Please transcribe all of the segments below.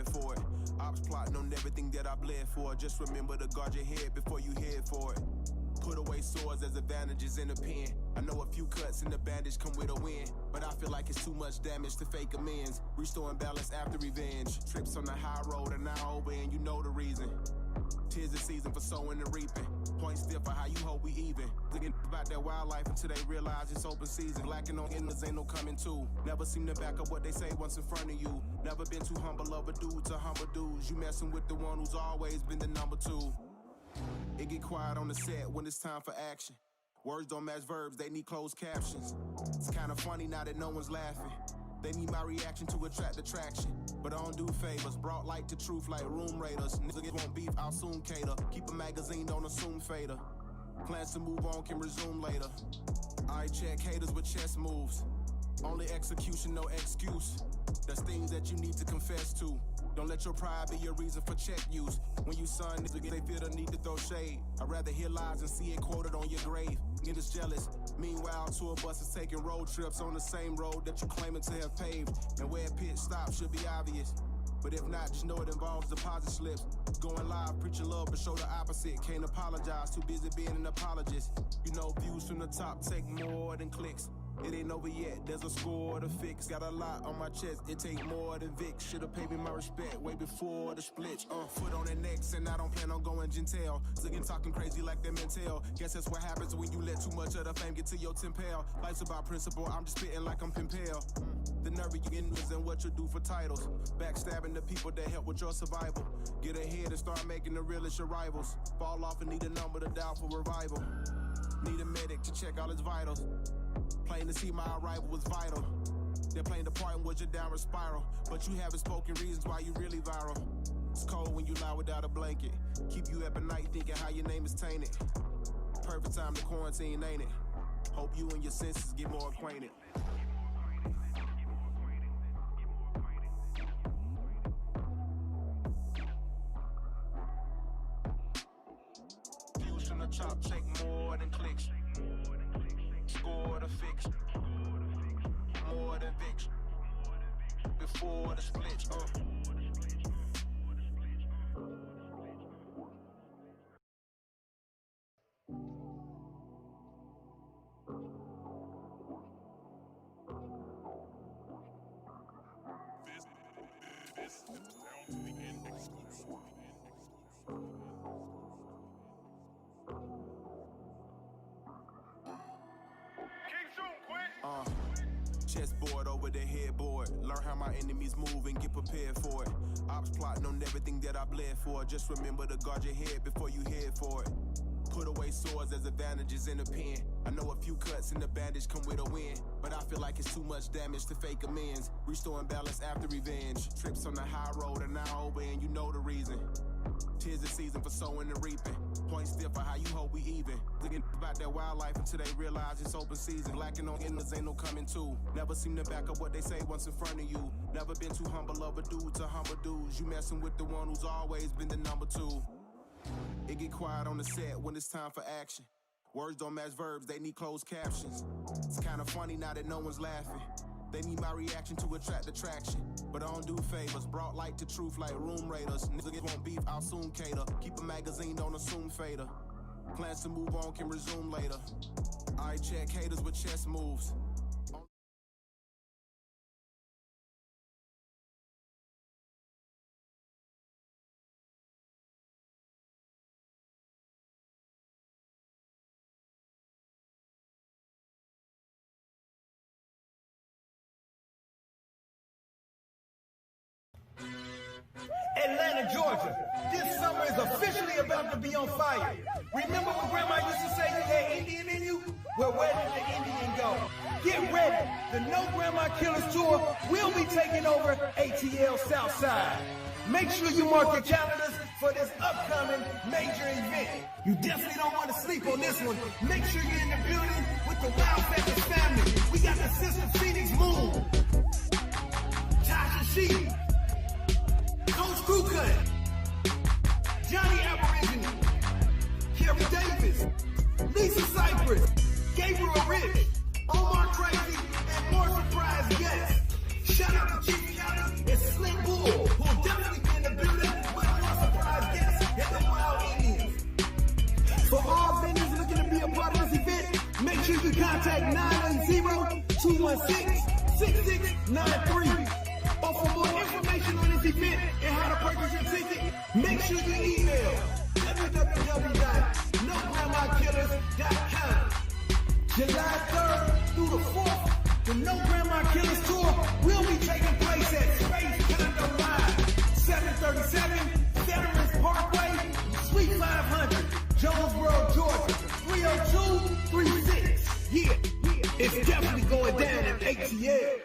prepared for it. Ops plotting on everything that I bled for. Just remember to guard your head before you head for it. Put away swords as advantages in the pen. I know a few cuts in the bandage come with a win, but I feel like it's too much damage to fake amends. Restoring balance after revenge. Trips on the high road are now over and you know the reason. 'Tis the season for sowing and reaping. Point still for how you hope we even. Thinking about that wildlife until they realize it's open season. Lacking on endless ain't no coming to. Never seem to back up what they say once in front of you. Never been too humble of a dude to humble dudes. You messing with the one who's always been the number two. It get quiet on the set when it's time for action. Words don't match verbs, they need closed captions. It's kinda funny now that no one's laughing. They need my reaction to attract attraction. But I don't do favors, brought light to truth like room raiders. Niggas won't beef, I'll soon cater. Keep a magazine, don't assume fader. Plans to move on can resume later. I check haters with chess moves. Only execution, no excuse. There's things that you need to confess to. Don't let your pride be your reason for check use. When you son niggas, they feel the need to throw shade. I'd rather hear lies and see it quoted on your grave. Get us jealous. Meanwhile, tour buses taking road trips on the same road that you claiming to have paved. And where a pit stop should be obvious. But if not, just know it involves deposit slips. Going live, preaching love, but show the opposite. Can't apologize, too busy being an apologist. You know, views from the top take more than clicks. It ain't over yet, there's a score to fix. Got a lot on my chest, it take more than Vic. Should've paid me my respect way before the split. Foot on their necks and I don't plan on going gentile. Ziggin talking crazy like they're mental. Guess that's what happens when you let too much of the fame get to your tempel. Life's about principle, I'm just spitting like I'm Pimpel. The nerve you getting is in what you do for titles. Backstabbing the people that help with your survival. Get ahead and start making the realest your rivals. Fall off and need a number to dial for revival. Need a medic to check all his vitals. Plain to see my arrival was vital. They're playing the part in which you're downward spiral. But you haven't spoken reasons why you really viral. It's cold when you lie without a blanket. Keep you up at night thinking how your name is tainted. Perfect time to quarantine, ain't it? Hope you and your senses get more acquainted. Views from the top take more than clicks. Score to fix. More than Vicks. Before the split. This down to the end exclusive. Chessboard over the headboard. Learn how my enemies move and get prepared for it. Ops plotting on everything that I bled for. Just remember to guard your head before you head for it. Put away swords as advantages in the pen. I know a few cuts in the bandage come with a win, but I feel like it's too much damage to fake amends. Restoring balance after revenge. Trips on the high road are now over and you know the reason. 'Tis the season for sowing and reaping. Point still for how you hope we even. Thinking about that wildlife until they realize it's open season. Lacking on endless ain't no coming to. Never seem to back up what they say once in front of you. Never been too humble of a dude to humble dudes. You messing with the one who's always been the number two. It get quiet on the set when it's time for action. Words don't match verbs, they need closed captions. It's kinda funny now that no one's laughing. They need my reaction to attract attraction. But I don't do favors, brought light to truth like room raiders. Niggas won't beef, I'll soon cater. Keep a magazine, don't assume fader. Plans to move on can resume later. I check haters with chess moves. Atlanta, Georgia, this summer is officially about to be on fire. Remember when Grandma used to say you had Indian in you? Well, where did the Indian go? Get ready. The No Grandma Killers Tour will be taking over ATL Southside. Make sure you mark your calendars for this upcoming major event. You definitely don't want to sleep on this one. Make sure you're in the building with the Wild Factors family. We got the Sister Phoenix Moon, Tasha Sheep, Coach Crew Cut, Johnny Aborigine, Kerry Davis, Lisa Cypress, Gabriel Rich, Omar Crazy, and more surprise guests. Shout out to Chief County and Slick Bull, who will definitely 216-6693. Or for more information on this event and how to purchase your ticket, make sure you email www.nograndmakillers.com. July 3rd through the 4th, the No Grandma Killers Tour will be taking place at Space Condo Live, 737 Veterans Parkway, Suite 500, Jonesboro, Georgia, 30236. Yeah, it's definitely going down in ATL.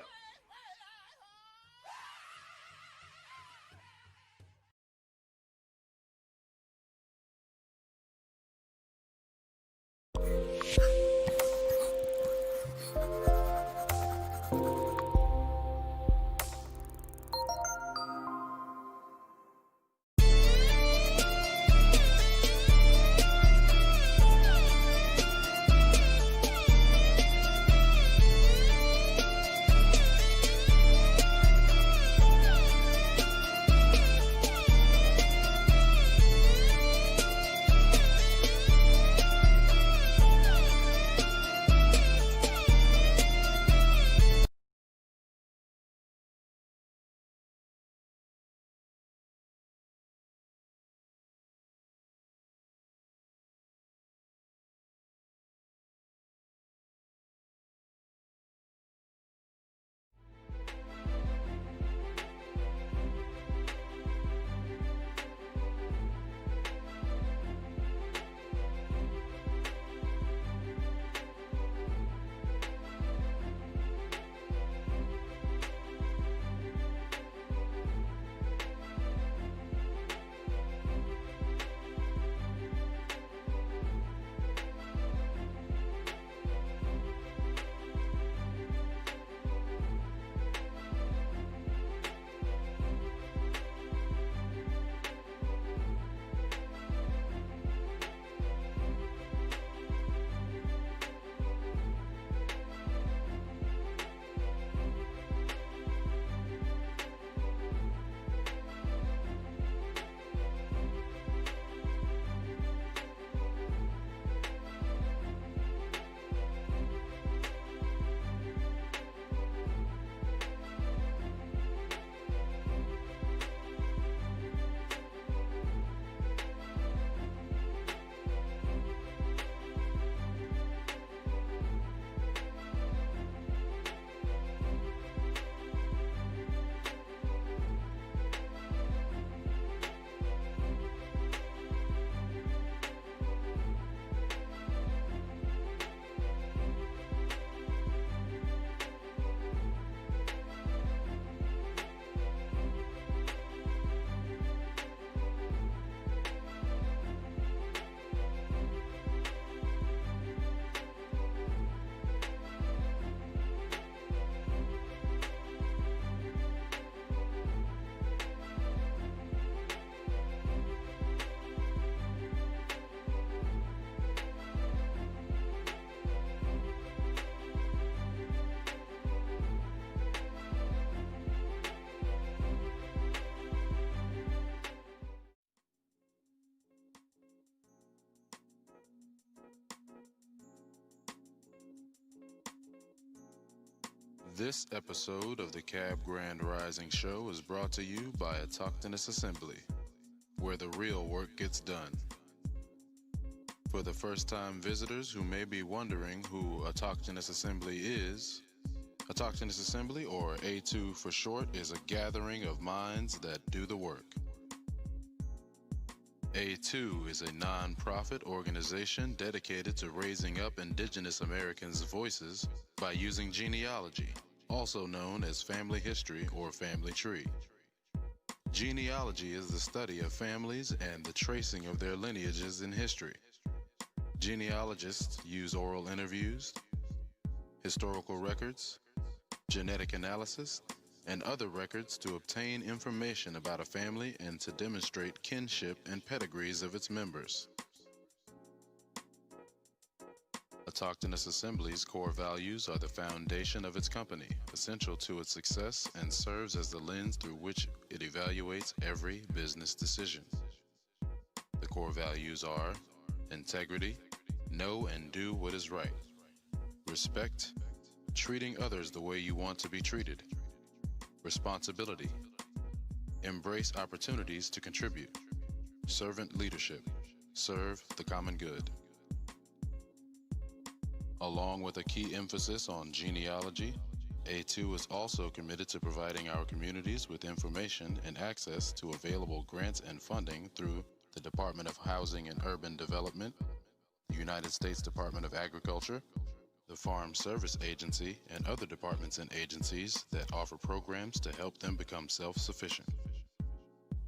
This episode of the Cab Grand Rising Show is brought to you by Autochthonous Assembly, where the real work gets done. For the first-time visitors who may be wondering who Autochthonous Assembly is, Autochthonous Assembly, or A2 for short, is a gathering of minds that do the work. A2 is a non-profit organization dedicated to raising up Indigenous Americans' voices by using genealogy, also known as family history or family tree. Genealogy is the study of families and the tracing of their lineages in history. Genealogists use oral interviews, historical records, genetic analysis, and other records to obtain information about a family and to demonstrate kinship and pedigrees of its members. Autochthonous Assembly's core values are the foundation of its company, essential to its success, and serves as the lens through which it evaluates every business decision. The core values are integrity, know and do what is right, respect, treating others the way you want to be treated. Responsibility. Embrace opportunities to contribute. Servant leadership. Serve the common good. Along with a key emphasis on genealogy, A2 is also committed to providing our communities with information and access to available grants and funding through the Department of Housing and Urban Development, the United States Department of Agriculture, the Farm Service Agency, and other departments and agencies that offer programs to help them become self-sufficient.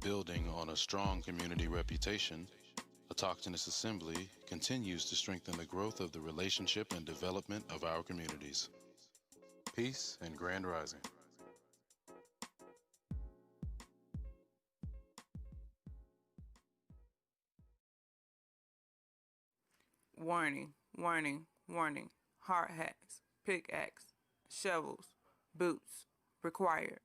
Building on a strong community reputation, Autochthonous Assembly continues to strengthen the growth of the relationship and development of our communities. Peace and grand rising. Warning, warning, warning. Hard hats, pickaxe, shovels, boots required.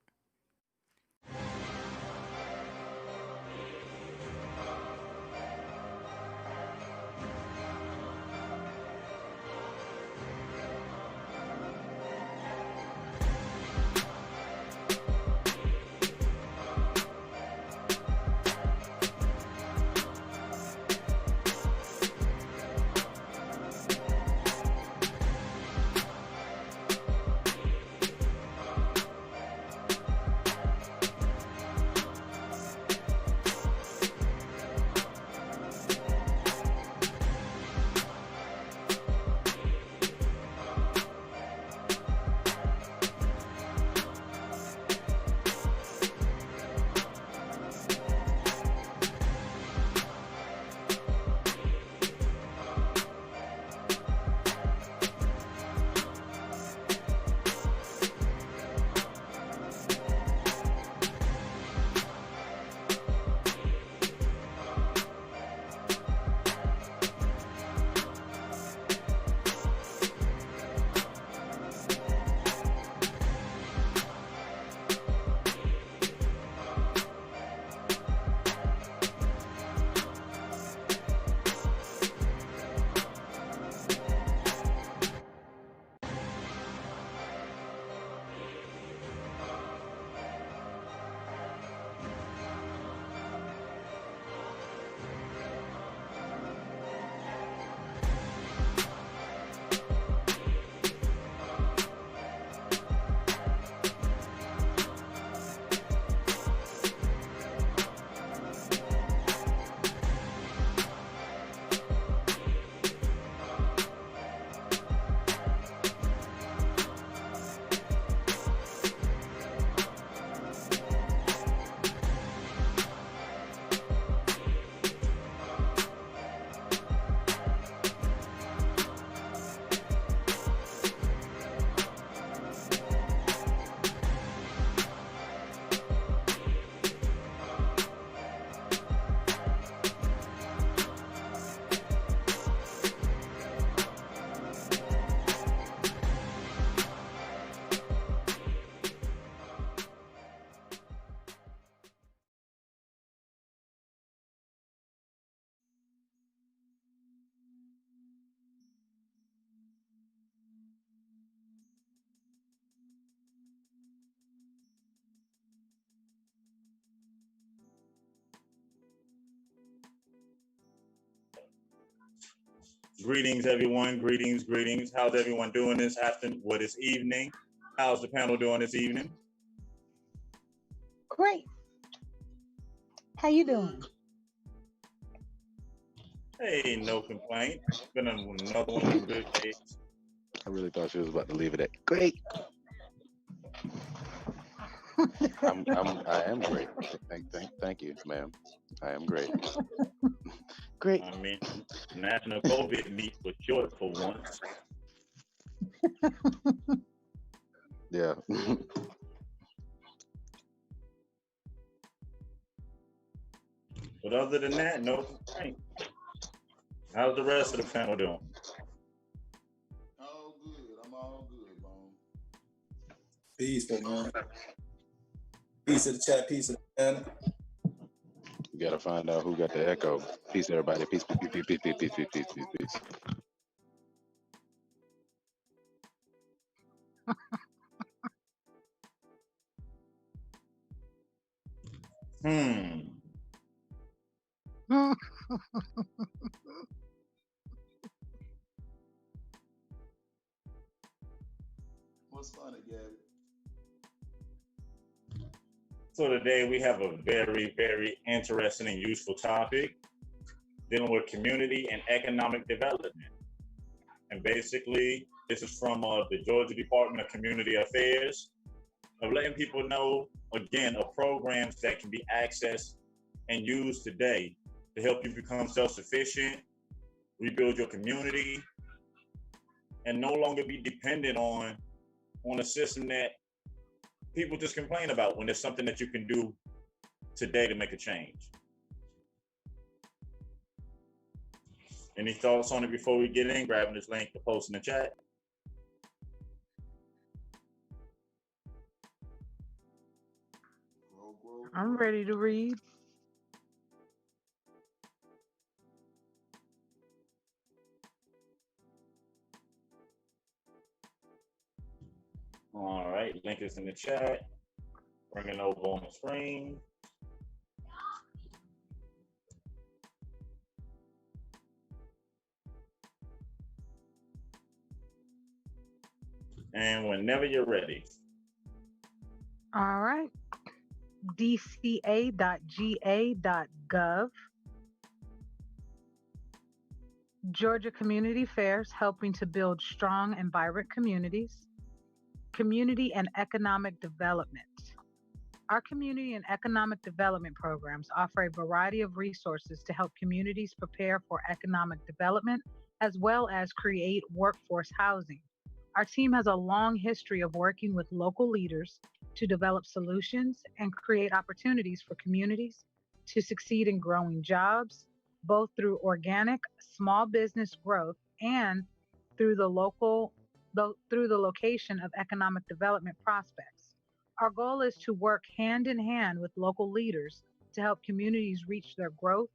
Greetings, everyone. Greetings, greetings. How's everyone doing this afternoon? What is evening? How's the panel doing this evening? Great. How you doing? Hey, no complaint. Been another one of them good days. I really thought she was about to leave it at great. I am great. Thank you, ma'am. I am great. Great. I mean, National COVID meet was short for once. Yeah. But other than that, no complaint. How's the rest of the panel doing? All good. I'm all good, Bone. Peace, man. Peace of the chat, peace of the panel. We gotta find out who got the echo. Peace, everybody. Peace, peace, peace, peace, peace, peace, peace, peace, peace, peace. What's funny, Gabby? So today we have a very, very interesting and useful topic dealing with community and economic development. And basically, this is from the Georgia Department of Community Affairs, of letting people know, again, of programs that can be accessed and used today to help you become self-sufficient, rebuild your community, and no longer be dependent on a system that people just complain about when there's something that you can do today to make a change. Any thoughts on it before we get in? Grabbing this link to post in the chat. I'm ready to read. All right, link is in the chat. Bring it over on the screen. And whenever you're ready. All right. dca.ga.gov. Georgia Community Affairs helping to build strong and vibrant communities. Community and economic development. Our community and economic development programs offer a variety of resources to help communities prepare for economic development as well as create workforce housing. Our team has a long history of working with local leaders to develop solutions and create opportunities for communities to succeed in growing jobs, both through organic small business growth and through the location of economic development prospects. Our goal is to work hand in hand with local leaders to help communities reach their growth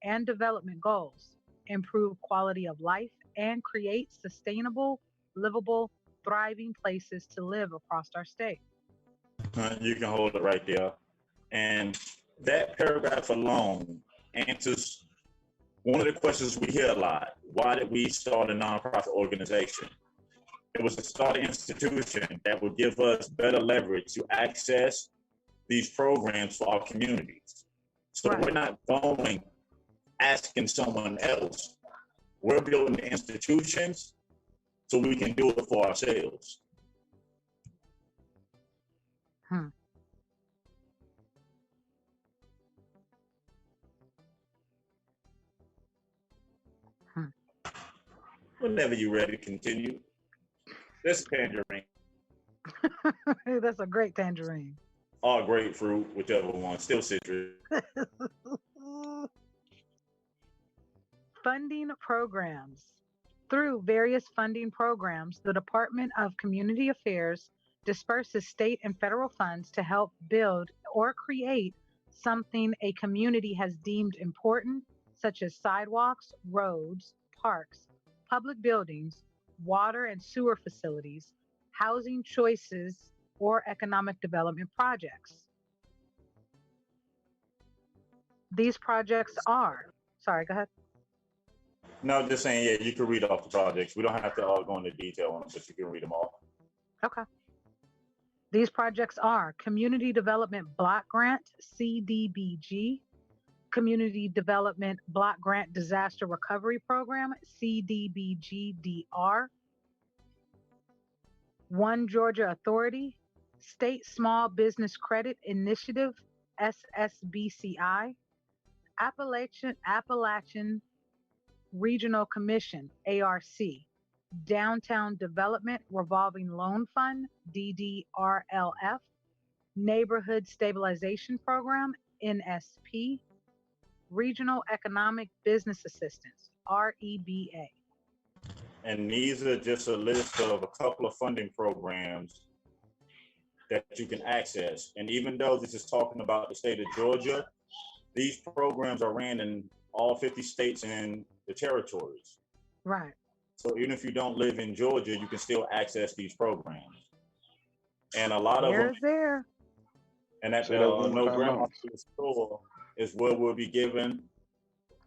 and development goals, improve quality of life, and create sustainable, livable, thriving places to live across our state. You can hold it right there. And that paragraph alone answers one of the questions we hear a lot. Why did we start a nonprofit organization? It was to start an institution that would give us better leverage to access these programs for our communities. So Right. we're not going asking someone else. We're building the institutions so we can do it for ourselves. Whenever you're ready to continue. This is tangerine. That's a great tangerine. Or grapefruit, whichever one. Still citrus. Funding programs. Through various funding programs, the Department of Community Affairs disperses state and federal funds to help build or create something a community has deemed important, such as sidewalks, roads, parks, public buildings, water and sewer facilities, housing choices, or economic development projects. These projects are, sorry, go ahead. No, just saying, yeah, you can read off the projects. We don't have to all go into detail on them, but you can read them all. Okay. These projects are Community Development Block Grant, CDBG, Community Development Block Grant Disaster Recovery Program, CDBGDR, One Georgia Authority, State Small Business Credit Initiative, SSBCI, Appalachian Regional Commission, ARC, Downtown Development Revolving Loan Fund, DDRLF, Neighborhood Stabilization Program, NSP, Regional Economic Business Assistance, REBA. And these are just a list of a couple of funding programs that you can access. And even though this is talking about the state of Georgia, these programs are ran in all 50 states and the territories. Right. So even if you don't live in Georgia, you can still access these programs. And a lot of them, There's there. and at Say the that one more No time, Grandma Mom. store is where we'll be given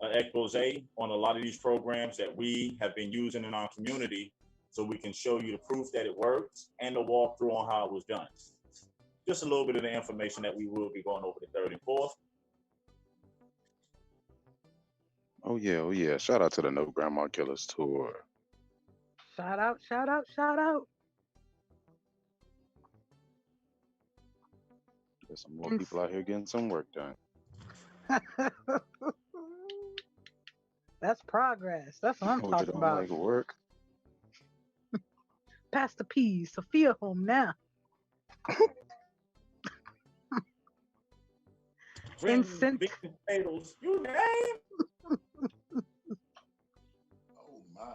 an expose on a lot of these programs that we have been using in our community, so we can show you the proof that it works and the walkthrough on how it was done. Just a little bit of the information that we will be going over the 3rd and 4th. Oh yeah, oh yeah. Shout out to the No Grandma Killers tour. Shout out, shout out, shout out. There's some more And people out here getting some work done. that's progress. That's what I'm What you talking don't about. like work? Pastor P, Sophia home now. Incent- Big potatoes, you name. Oh my.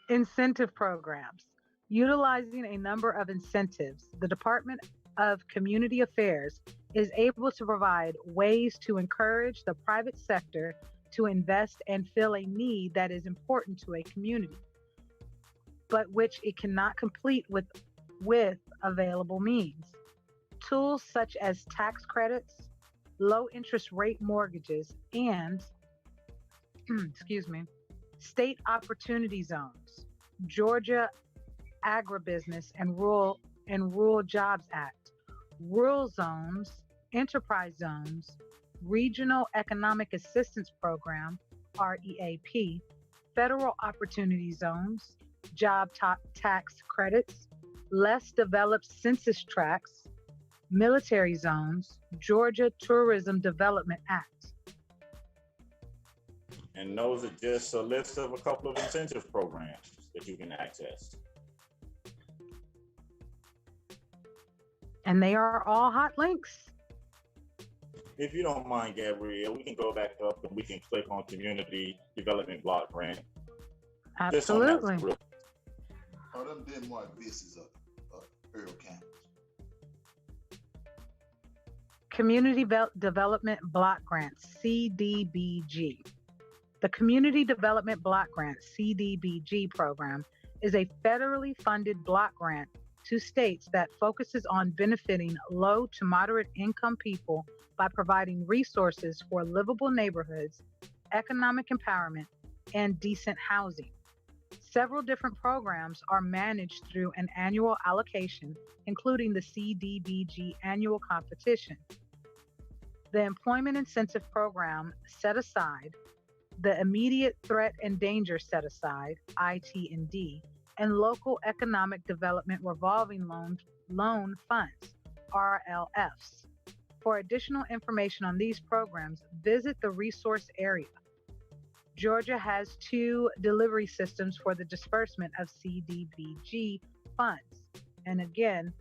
Incentive programs. Utilizing a number of incentives, the Department of Community Affairs is able to provide ways to encourage the private sector to invest and fill a need that is important to a community, but which it cannot complete with available means. Tools such as tax credits, low interest rate mortgages, and excuse me, state opportunity zones, Georgia Agribusiness and Rural Jobs Act, rural zones, enterprise zones, Regional Economic Assistance Program, REAP, federal opportunity zones, tax credits, less developed census tracts, military zones, Georgia Tourism Development Act. And those are just a list of a couple of incentive programs that you can access. And they are all hot links. If you don't mind, Gabrielle, we can go back up and we can click on Community Development Block Grant. Just on that Absolutely. real- Oh, them Denmark buses of Earl County. Community Development Block Grant, CDBG. The Community Development Block Grant, CDBG program is a federally funded block grant to states that focuses on benefiting low to moderate income people by providing resources for livable neighborhoods, economic empowerment, and decent housing. Several different programs are managed through an annual allocation, including the CDBG annual competition. The Employment Incentive Program set aside, the Immediate Threat and Danger set aside, IT&D, and Local Economic Development Revolving Loan Funds, RLFs. For additional information on these programs, visit the resource area. Georgia has 2 delivery systems for the disbursement of CDBG funds. And again,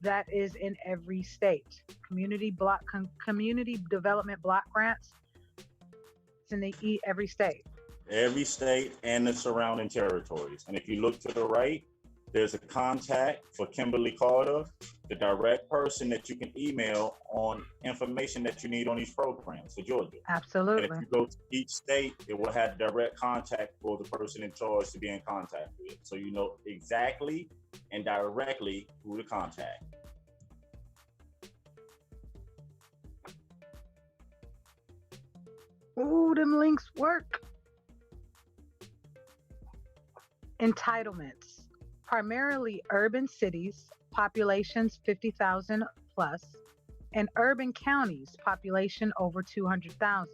that is in every state. Community development block grants, it's in every state. Every state and the surrounding territories. And if you look to the right, there's a contact for Kimberly Carter, the direct person that you can email on information that you need on these programs for Georgia. Absolutely. And if you go to each state, it will have direct contact for the person in charge to be in contact with. So you know exactly and directly who to contact. Ooh, them links work. Entitlements. Primarily urban cities, populations 50,000 plus, and urban counties, population over 200,000.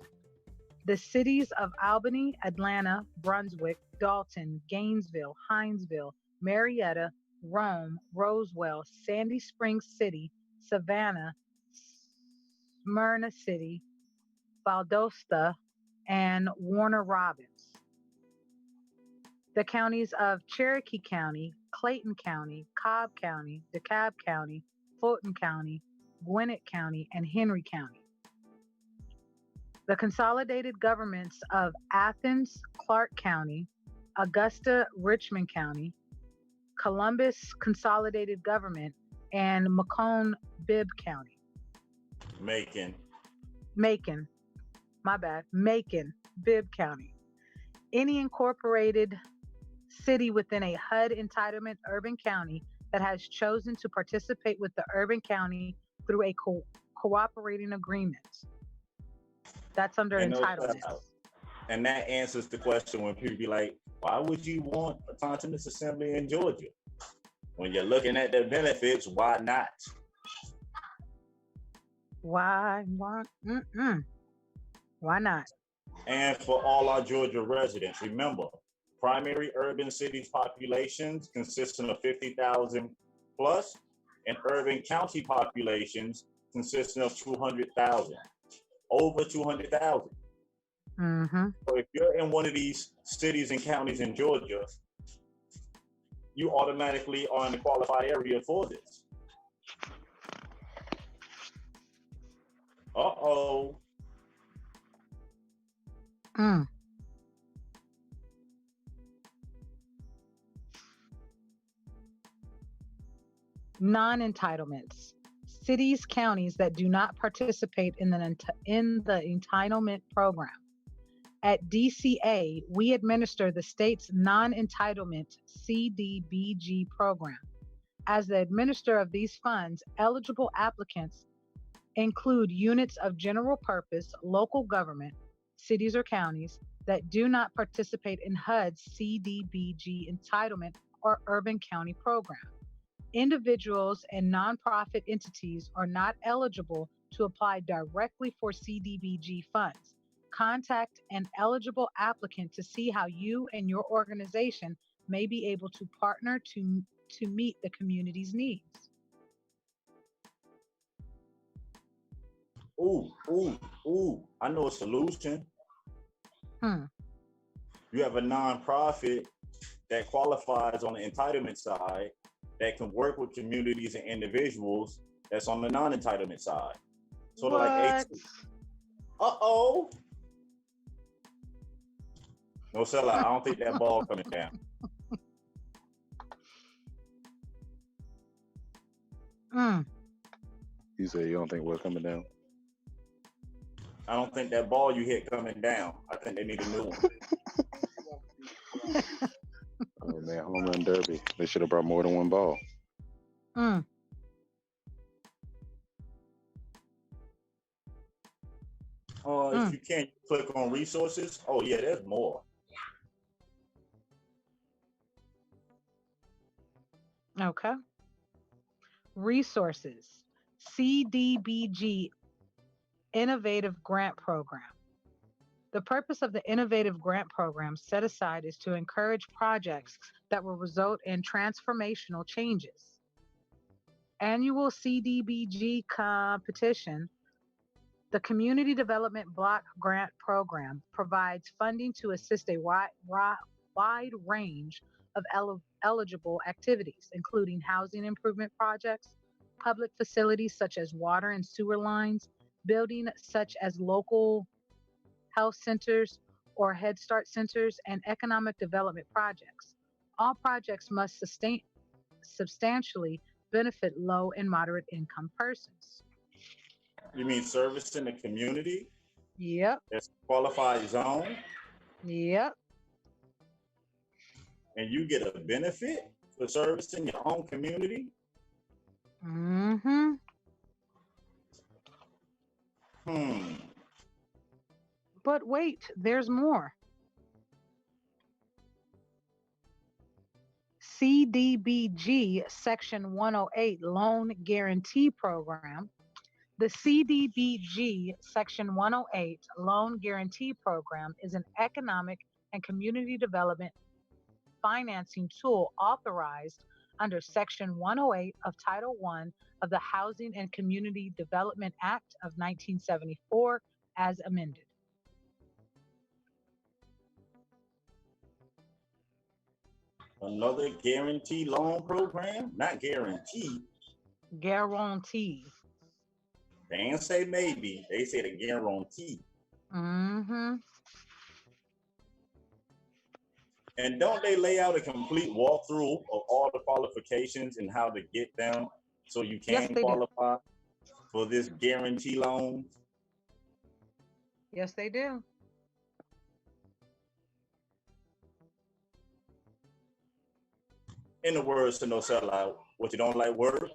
The cities of Albany, Atlanta, Brunswick, Dalton, Gainesville, Hinesville, Marietta, Rome, Roswell, Sandy Springs City, Savannah, Smyrna City, Valdosta, and Warner Robins. The counties of Cherokee County, Clayton County, Cobb County, DeKalb County, Fulton County, Gwinnett County, and Henry County. The consolidated governments of Athens, Clark County, Augusta, Richmond County, Columbus Consolidated Government, and Macomb, Bibb County. Macon, Bibb County. Any incorporated city within a HUD entitlement urban county that has chosen to participate with the urban county through a cooperating agreement. That's under And no entitlements. doubt. And that answers the question when people be like, why would you want autonomous assembly in Georgia? When you're looking at the benefits, why not? Why not? And for all our Georgia residents, remember, primary urban cities populations consisting of 50,000 plus, and urban county populations consisting of 200,000, over 200,000. Mm-hmm. So if you're in one of these cities and counties in Georgia, you automatically are in the qualified area for this. Uh-oh. Mm. Non-entitlements. Cities, counties that do not participate in the entitlement program. At DCA, we administer the state's non-entitlement CDBG program. As the administrator of these funds, eligible applicants include units of general purpose, local government, cities or counties that do not participate in HUD's CDBG entitlement or urban county program. Individuals and nonprofit entities are not eligible to apply directly for CDBG funds. Contact an eligible applicant to see how you and your organization may be able to partner to meet the community's needs. Ooh, I know a solution. You have a nonprofit that qualifies on the entitlement side that can work with communities and individuals that's on the non-entitlement side. Sort of like uh-oh. No sellout. I don't think that ball coming down. You say you don't think what's coming down? I don't think that ball you hit coming down. I think they need a new one. Oh man, home run derby. They should have brought more than one ball. If you can't click on resources, oh yeah, there's more. Okay. Resources. CDBG Innovative Grant Program. The purpose of the Innovative Grant Program set aside is to encourage projects that will result in transformational changes. Annual CDBG competition. The Community Development Block Grant Program provides funding to assist a wide range of eligible activities, including housing improvement projects, public facilities such as water and sewer lines, building such as local health centers or Head Start centers, and economic development projects. All projects must substantially benefit low and moderate income persons. You mean service in the community? Yep. That's qualified zone? Yep. And you get a benefit for service in your own community? Mm-hmm. But wait, there's more. CDBG Section 108 Loan Guarantee Program. The CDBG Section 108 Loan Guarantee Program is an economic and community development financing tool authorized under Section 108 of Title I of the Housing and Community Development Act of 1974 as amended. Another guarantee loan program? Not guarantee. Guarantee. They ain't say maybe. They said a guarantee. Mm-hmm. And don't they lay out a complete walkthrough of all the qualifications and how to get them so you can qualify for this guarantee loan? Yes, they do. In the words to no sellout, what you don't like, word.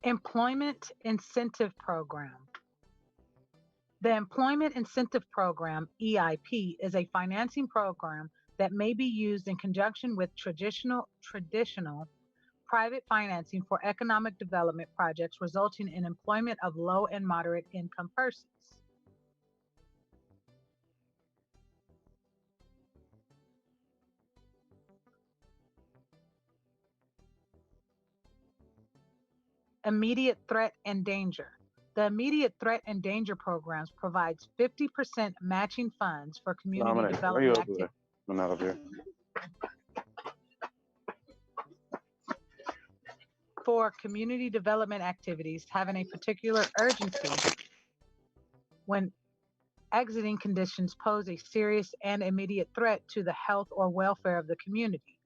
Employment Incentive Program. The Employment Incentive Program, EIP, is a financing program that may be used in conjunction with traditional private financing for economic development projects resulting in employment of low and moderate income persons. Immediate threat and danger. The immediate threat and danger programs provides 50% matching funds for community Dominic, why you development over there? activities. I'm not up here. For community development activities having a particular urgency when exiting conditions pose a serious and immediate threat to the health or welfare of the community.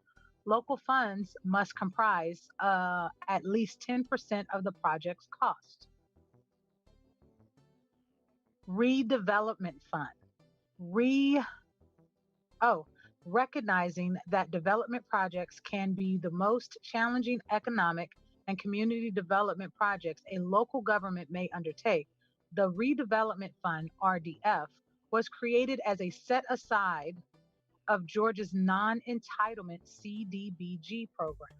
Local funds must comprise at least 10% of the project's cost. Redevelopment Fund. Recognizing that development projects can be the most challenging economic and community development projects a local government may undertake, the Redevelopment Fund, RDF, was created as a set aside of Georgia's non-entitlement CDBG program.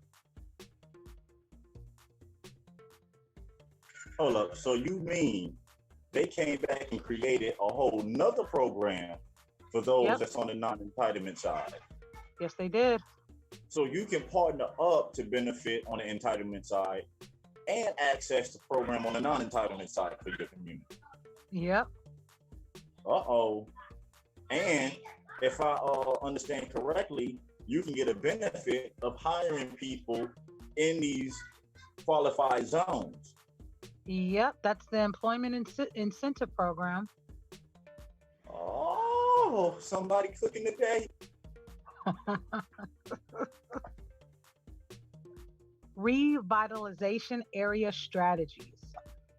Hold up. So you mean they came back and created a whole nother program for those that's on the non-entitlement side? Yes, they did. So you can partner up to benefit on the entitlement side and access the program on the non-entitlement side for your community. Yep. Uh-oh. And if I understand correctly, you can get a benefit of hiring people in these qualified zones. Yep, that's the Employment Incentive Program. Oh, somebody cooking today. Revitalization Area Strategies.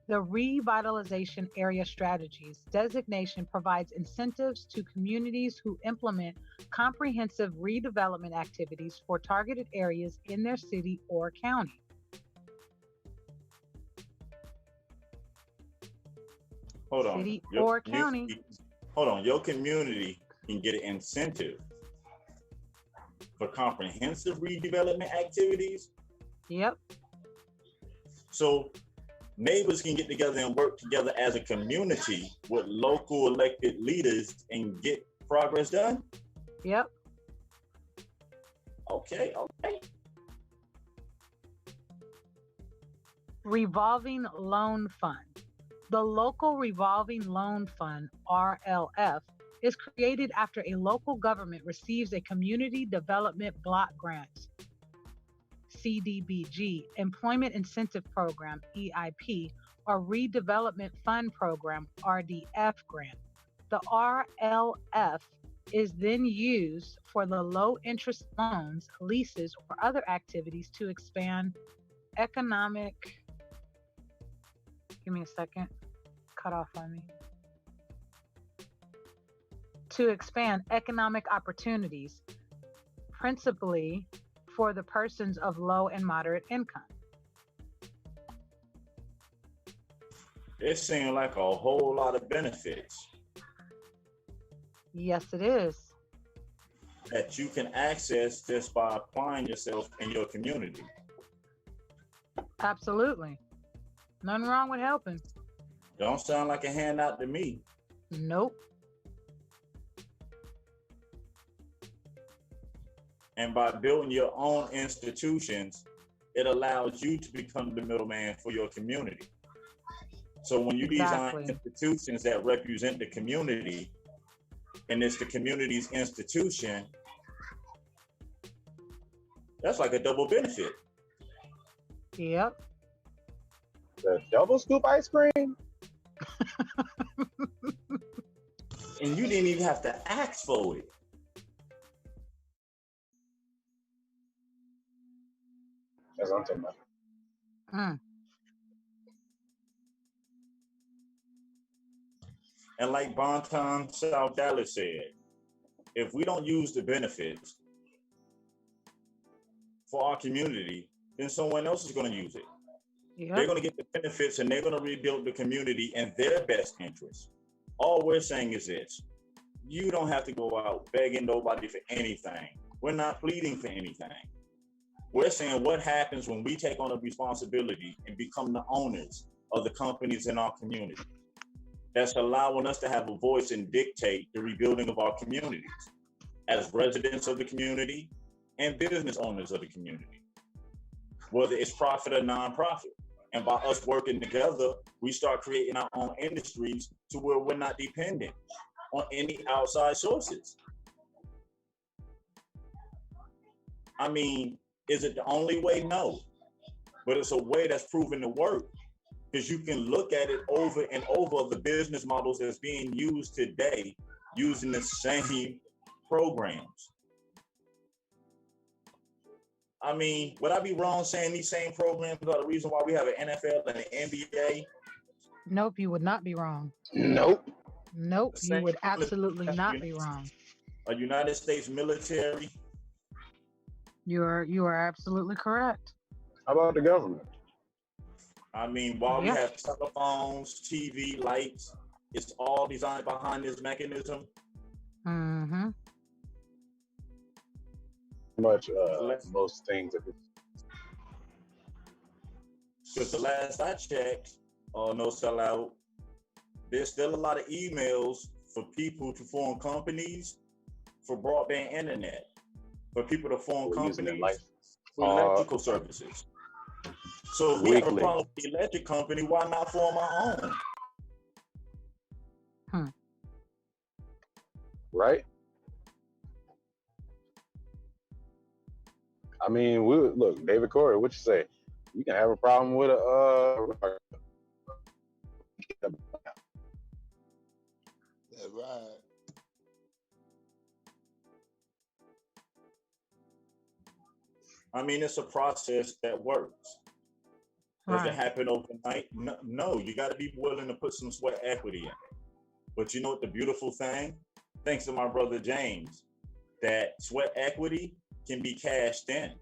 The Revitalization Area Strategies designation provides incentives to communities who implement comprehensive redevelopment activities for targeted areas in their city or county. Hold on. City or county. Hold on. Your community can get an incentive for comprehensive redevelopment activities. Yep. So neighbors can get together and work together as a community with local elected leaders and get progress done? Yep. Okay. Revolving Loan Fund. The Local Revolving Loan Fund, RLF, is created after a local government receives a Community Development Block Grant, CDBG, Employment Incentive Program, EIP, or Redevelopment Fund Program, RDF grant. The RLF is then used for the low interest loans, leases, or other activities to expand economic. Give me a second. Cut off on me. To expand economic opportunities, principally for the persons of low and moderate income. It seems like a whole lot of benefits Yes, it is. that you can access just by applying yourself in your community. Absolutely. Nothing wrong with helping. Don't sound like a handout to me. Nope. And by building your own institutions, it allows you to become the middleman for your community. So when you Exactly. design institutions that represent the community, and it's the community's institution, that's like a double benefit. Yep. The double scoop ice cream? And you didn't even have to ask for it. That's what I'm talking about. And like Bonton South Dallas said, if we don't use the benefits for our community, then someone else is going to use it. They're going to get the benefits and they're going to rebuild the community in their best interest. All we're saying is this: you don't have to go out begging nobody for anything. We're not pleading for anything. We're saying what happens when we take on a responsibility and become the owners of the companies in our community. That's allowing us to have a voice and dictate the rebuilding of our communities as residents of the community and business owners of the community, whether it's profit or nonprofit. And by us working together, we start creating our own industries to where we're not dependent on any outside sources. I mean, is it the only way? No, but it's a way that's proven to work, because you can look at it over and over, the business models that's being used today using the same programs. I mean, would I be wrong saying these same programs are the reason why we have an NFL and an NBA? Nope, you would not be wrong. Nope. Nope, you would absolutely not be wrong. A United States military. You are absolutely correct. How about the government? I mean, while we have telephones, TV, lights, it's all designed behind this mechanism. Mm-hmm. Much most things are. Because the last I checked, no sellout, there's still a lot of emails for people to form companies for broadband internet, for people to form companies for electrical services. So if we have a problem with the electric company, why not form our own? Right? I mean, look, David Corey, what you say? You can have a problem with That's right. I mean, it's a process that works. Does it happen overnight? No, you got to be willing to put some sweat equity in it. But you know what the beautiful thing? Thanks to my brother James, that sweat equity can be cashed in.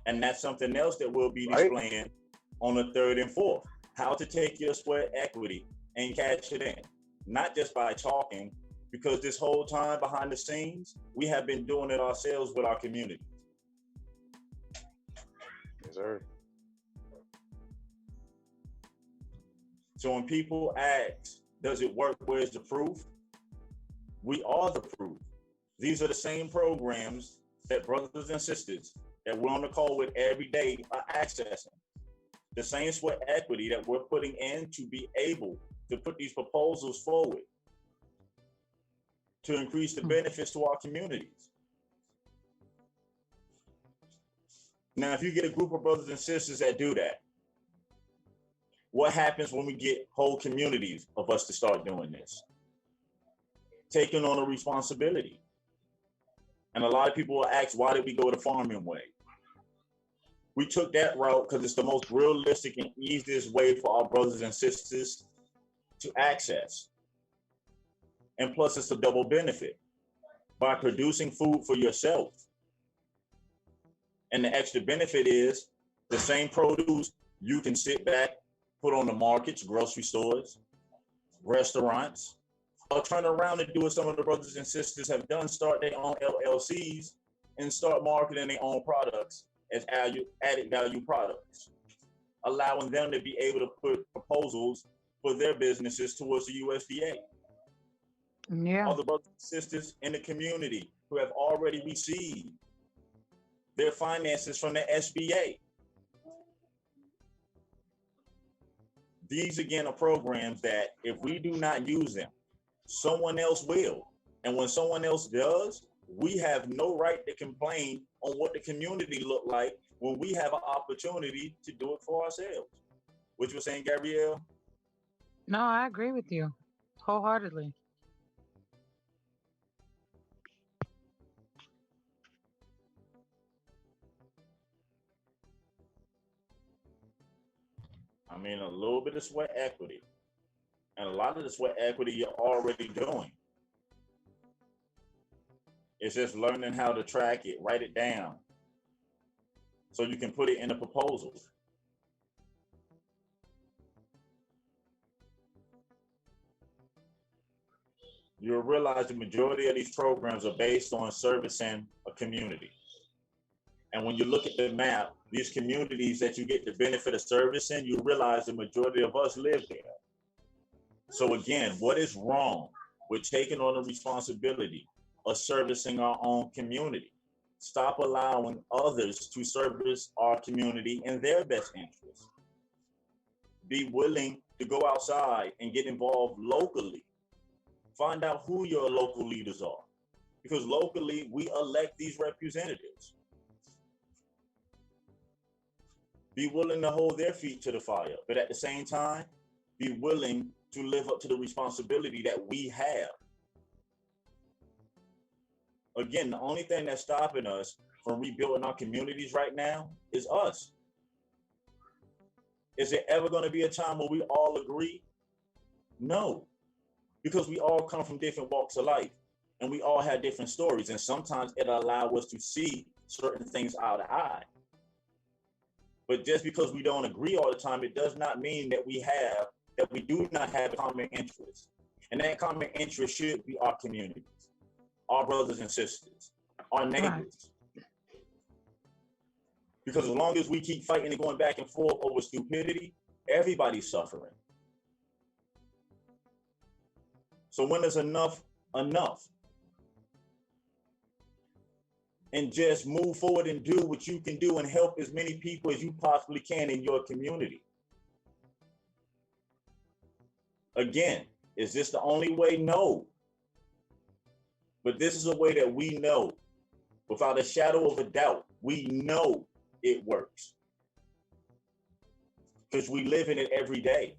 And that's something else that we'll be displaying on the 3rd and 4th. How to take your sweat equity and cash it in. Not just by talking, because this whole time behind the scenes, we have been doing it ourselves with our community. Yes, sir. So when people ask, does it work? Where's the proof? We are the proof. These are the same programs that brothers and sisters that we're on the call with every day are accessing. The same sweat equity that we're putting in to be able to put these proposals forward to increase the benefits to our communities. Now, if you get a group of brothers and sisters that do that, what happens when we get whole communities of us to start doing this? Taking on a responsibility. And a lot of people will ask, why did we go the farming way? We took that route because it's the most realistic and easiest way for our brothers and sisters to access. And plus, it's a double benefit. By producing food for yourself. And the extra benefit is the same produce you can sit back, put on the markets, grocery stores, restaurants, or turn around and do what some of the brothers and sisters have done, start their own LLCs and start marketing their own products as added value products, allowing them to be able to put proposals for their businesses towards the USDA. Yeah. Other brothers and sisters in the community who have already received their finances from the SBA. These, again, are programs that if we do not use them, someone else will. And when someone else does, we have no right to complain on what the community look like when we have an opportunity to do it for ourselves. What you were saying, Gabrielle? No, I agree with you wholeheartedly. I mean, a little bit of sweat equity. And a lot of this sweat equity you're already doing. It's just learning how to track it, write it down, so you can put it in the proposals. You'll realize the majority of these programs are based on servicing a community. And when you look at the map, these communities that you get the benefit of servicing, you realize the majority of us live there. So again, what is wrong with taking on the responsibility of servicing our own community? Stop allowing others to service our community in their best interest. Be willing to go outside and get involved locally. Find out who your local leaders are, because locally we elect these representatives. Be willing to hold their feet to the fire, but at the same time, be willing to live up to the responsibility that we have. Again, the only thing that's stopping us from rebuilding our communities right now is us. Is there ever going to be a time where we all agree? No, because we all come from different walks of life and we all have different stories. And sometimes it allows us to see certain things eye to eye. But just because we don't agree all the time, it does not mean that we do not have a common interest. And that common interest should be our communities, our brothers and sisters, our neighbors. Right. Because as long as we keep fighting and going back and forth over stupidity, everybody's suffering. So when is enough enough? And just move forward and do what you can do and help as many people as you possibly can in your community. Again, is this the only way? No. But this is a way that we know, without a shadow of a doubt, we know it works. Because we live in it every day.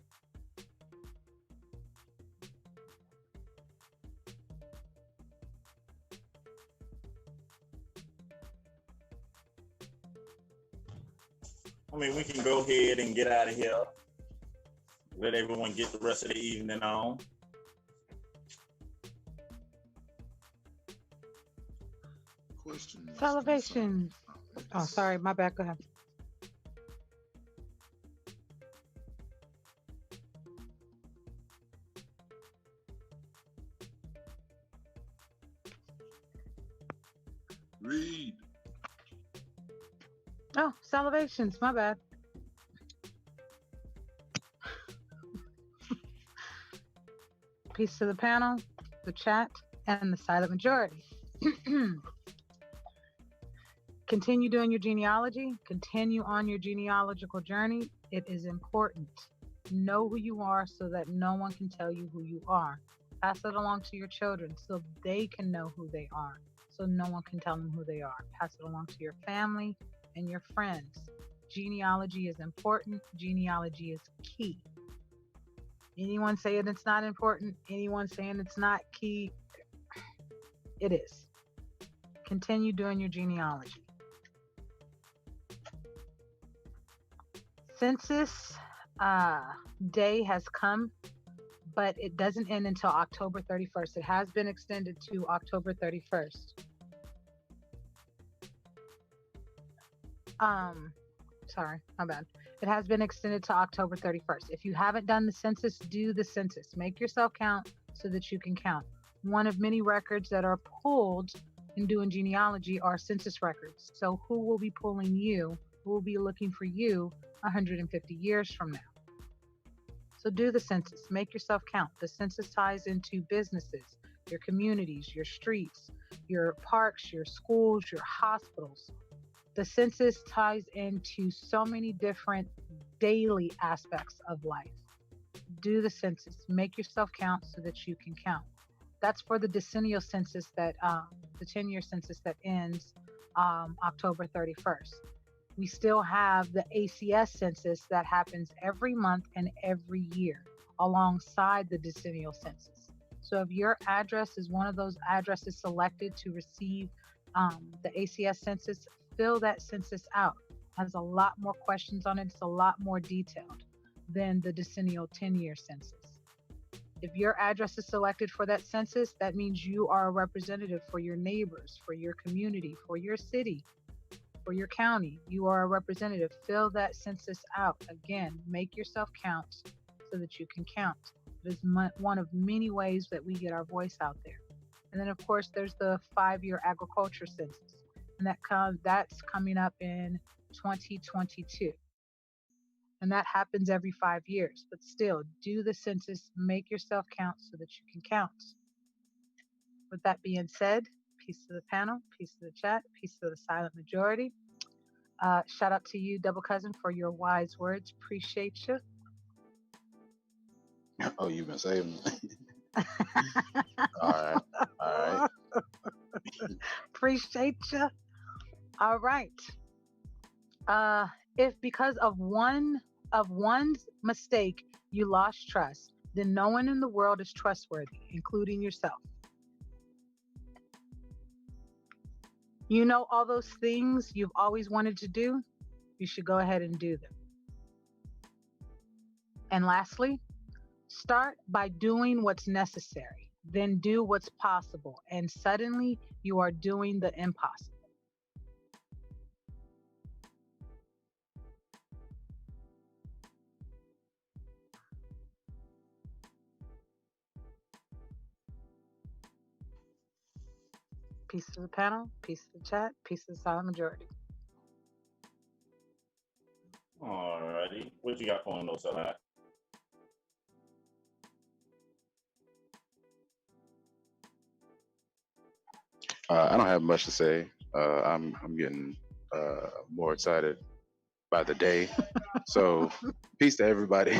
I mean, we can go ahead and get out of here. Let everyone get the rest of the evening on. Questions. Salivation. Oh, sorry, my bad. Go ahead. Read. Oh, salivations, my bad. Peace to the panel, the chat, and the silent majority. Continue doing your genealogy. Continue on your genealogical journey. It is important. Know who you are so that no one can tell you who you are. Pass it along to your children so they can know who they are, so no one can tell them who they are. Pass it along to your family and your friends. Genealogy is important. Genealogy is key. Anyone saying it's not important, anyone saying it's not key, it is. Continue doing your genealogy. Census day has come, but it doesn't end until October 31st. It has been extended to October 31st. Sorry, my bad. It has been extended to October 31st. If you haven't done the census, do the census. Make yourself count so that you can count. One of many records that are pulled in doing genealogy are census records. So who will be pulling you? Who will be looking for you 150 years from now? So do the census. Make yourself count. The census ties into businesses, your communities, your streets, your parks, your schools, your hospitals. The census ties into so many different daily aspects of life. Do the census. Make yourself count so that you can count. That's for the decennial census that, the 10-year census that ends October 31st. We still have the ACS census that happens every month and every year alongside the decennial census. So if your address is one of those addresses selected to receive the ACS census, fill that census out. It has a lot more questions on it. It's a lot more detailed than the decennial 10-year census. If your address is selected for that census, that means you are a representative for your neighbors, for your community, for your city, for your county. You are a representative. Fill that census out. Again, make yourself count so that you can count. It is one of many ways that we get our voice out there. And then, of course, there's the 5-year agriculture census, and that's coming up in 2022. And that happens every 5 years. But still, do the census, make yourself count so that you can count. With that being said, peace to the panel, peace to the chat, peace to the silent majority. Shout out to you, Double Cousin, for your wise words. Appreciate you. Oh, you've been saving me. All right. Appreciate you. All right. If because of one's mistake you lost trust, then no one in the world is trustworthy, including yourself. You know all those things you've always wanted to do, you should go ahead and do them. And lastly, start by doing what's necessary, then do what's possible, and suddenly you are doing the impossible. Peace to the panel, peace to the chat, peace to the silent majority. Alrighty. What you got for those of that? I don't have much to say. I'm getting more excited by the day. So peace to everybody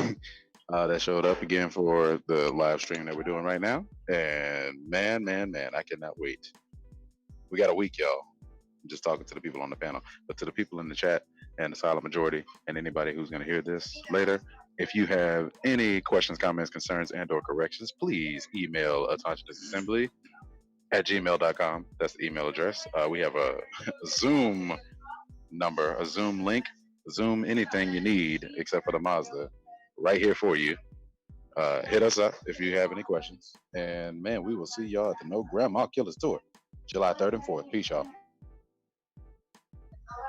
that showed up again for the live stream that we're doing right now. And man, I cannot wait. We got a week, y'all. I'm just talking to the people on the panel, but to the people in the chat and the silent majority and anybody who's going to hear this later, if you have any questions, comments, concerns, and or corrections, please email autonomousAssembly@gmail.com. That's the email address. We have a Zoom number, a Zoom link, Zoom anything you need except for the Mazda right here for you. Hit us up if you have any questions. And man, we will see y'all at the No Grandma Killers Tour, July 3rd and 4th. Peace, y'all.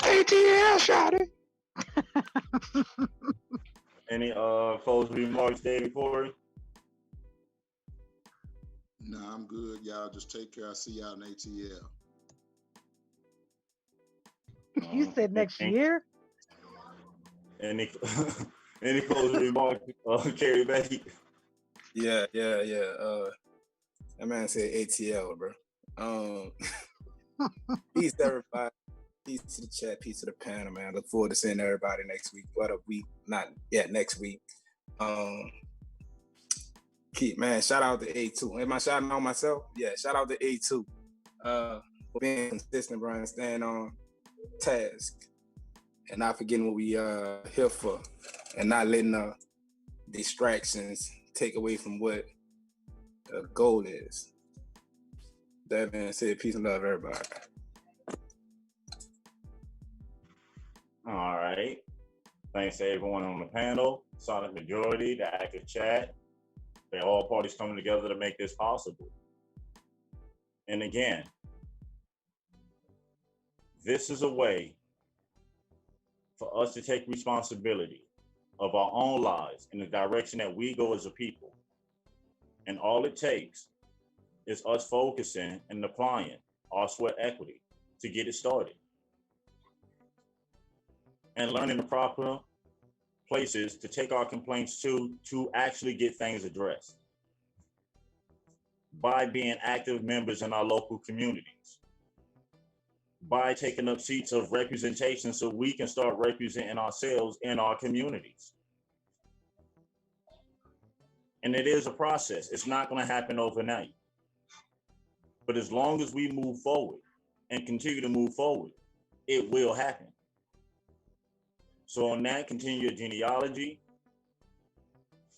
ATL, shawty. Any closing remarks, David Corey? Nah, I'm good. Y'all just take care. I'll see y'all in ATL. You said next year? Any any closing remarks, Carrie Becky? Yeah. That man said ATL, bro. Peace to everybody. Peace to the chat. Peace to the panel, man. Look forward to seeing everybody next week. What a week. Not yet, next week. Man, shout out to A2. Am I shouting out myself? Yeah, shout out to A2. For being consistent, bro, and staying on task. And not forgetting what we here for. And not letting distractions take away from what the goal is. That being said, peace and love, everybody. All right. Thanks to everyone on the panel, silent majority, the active chat. They're all parties coming together to make this possible. And again, this is a way for us to take responsibility of our own lives in the direction that we go as a people. And all it takes is us focusing and applying our sweat equity to get it started. And learning the proper places to take our complaints to actually get things addressed. By being active members in our local communities. By taking up seats of representation so we can start representing ourselves in our communities. And it is a process. It's not going to happen overnight. But as long as we move forward and continue to move forward, it will happen. So on that, continue your genealogy,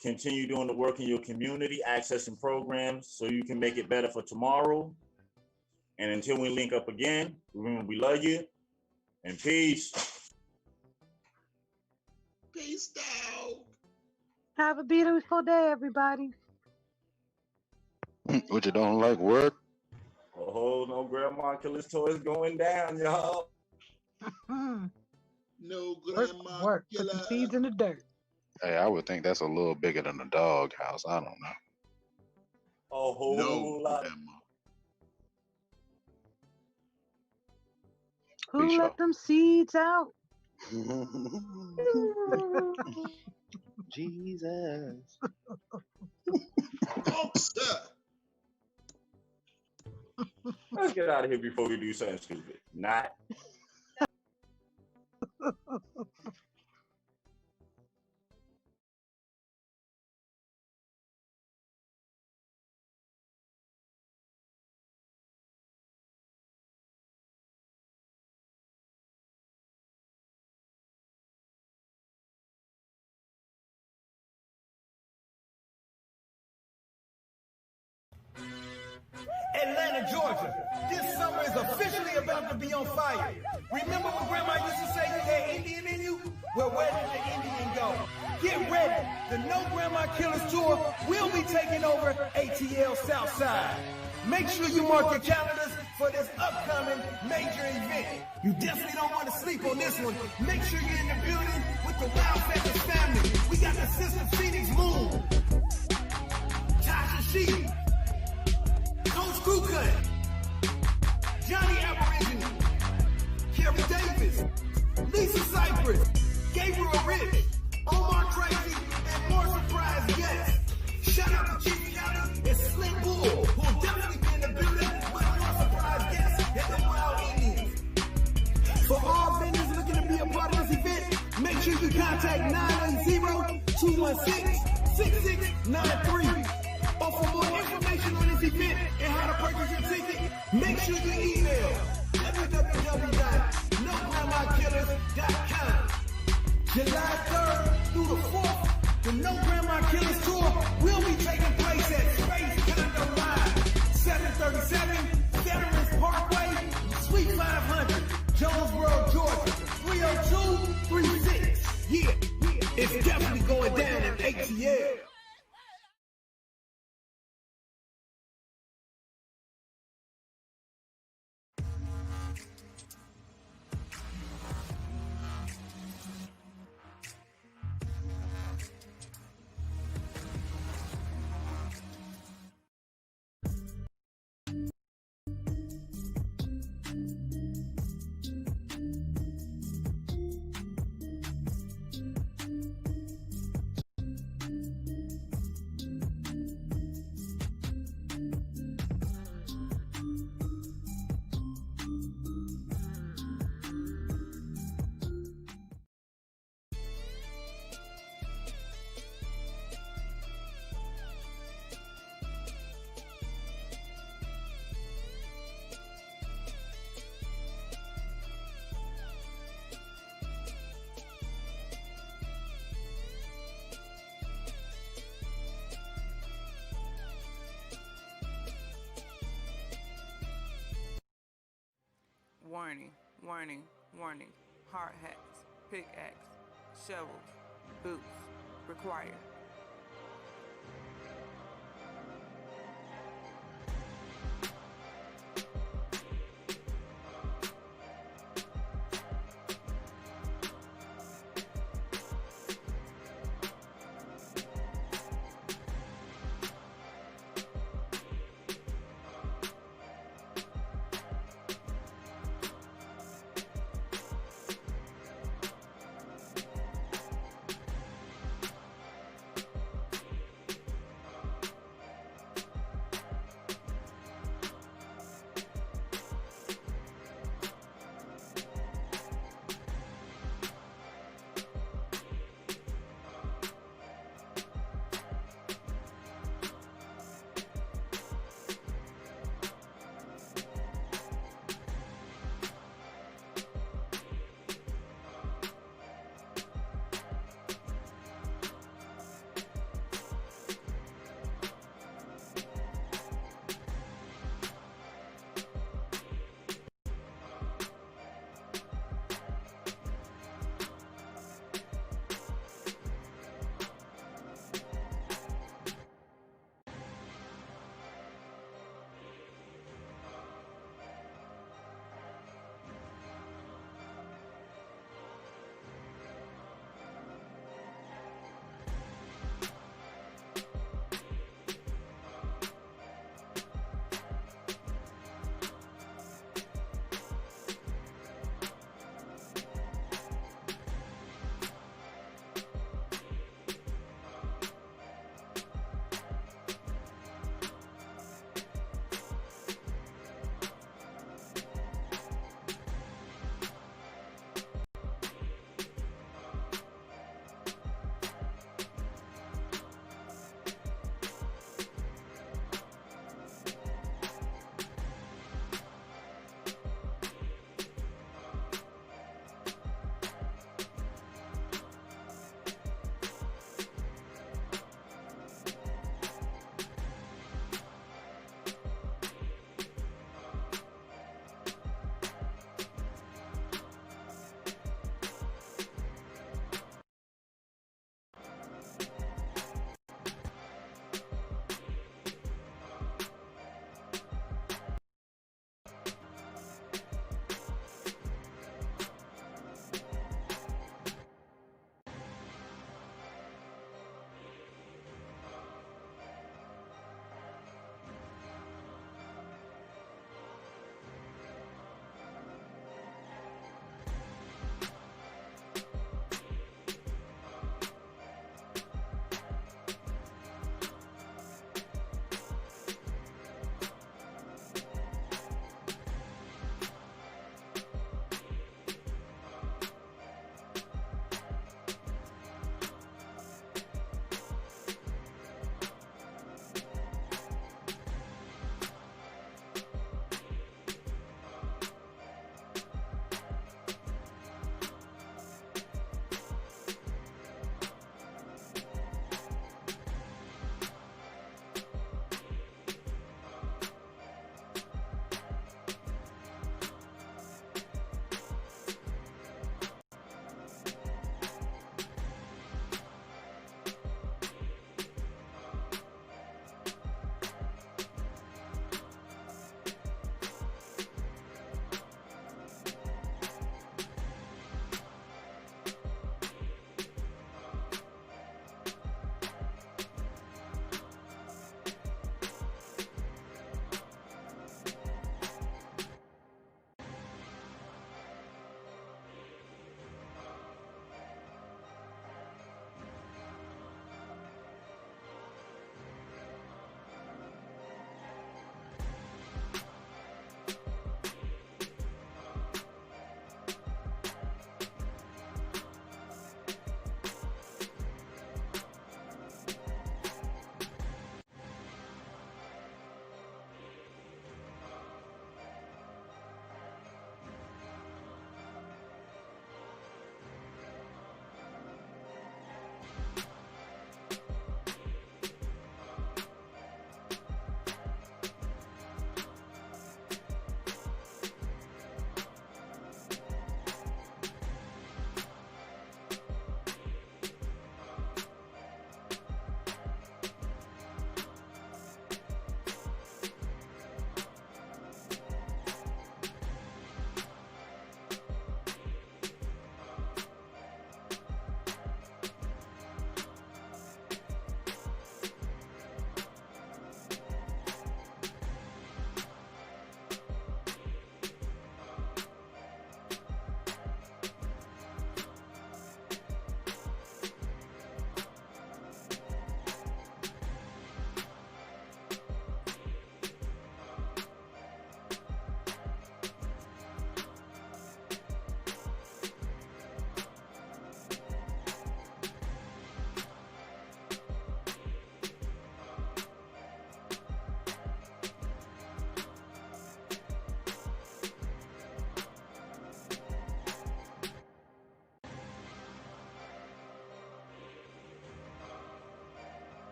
continue doing the work in your community, accessing programs so you can make it better for tomorrow. And until we link up again, remember we love you and peace. Peace out. Have a beautiful day, everybody. What you don't like work? Oh, no Grandma Killer's toys going down, y'all. No Work, grandma work. Put killer. some seeds in the dirt. Hey, I would think that's a little bigger than a dog house. I don't know. A whole No lot. grandma. Who Peace, let them seeds out? Jesus. Monster. Let's get out of here before we do something stupid. Not. Atlanta, Georgia, this summer is officially about to be on fire. Remember when Grandma used to say you had Indian in you? Well, where did the Indian go? Get ready. The No Grandma Killers Tour will be taking over ATL Southside. Make sure you mark your calendars for this upcoming major event. You definitely don't want to sleep on this one. Make sure you're in the building with the Wild Factors family. We got the Sister Phoenix Moon, Tasha Sheep, Coach Crew Cut, Johnny Aborigine, Kerry Davis, Lisa Cypress, Gabriel Rich, Omar Tracy, and more surprise guests. Shout out to Chief County and Slick Bull, who will definitely be in the building with more surprise guests and the Wild Indians. For all vendors looking to be a part of this event, make sure you contact 980-216-6693. Or for more information on this event and how to purchase your ticket, make sure you email www.nograndmakillers.com. July 3rd through the 4th, the No Grandma Killers Tour will be taking place at Space Condo Live, 737 Veterans Parkway, Suite 500, Jonesboro, Georgia, 30236. Yeah, it's definitely going down in ATL. Warning, warning, warning. Hard hats, pickaxe, shovels, boots required.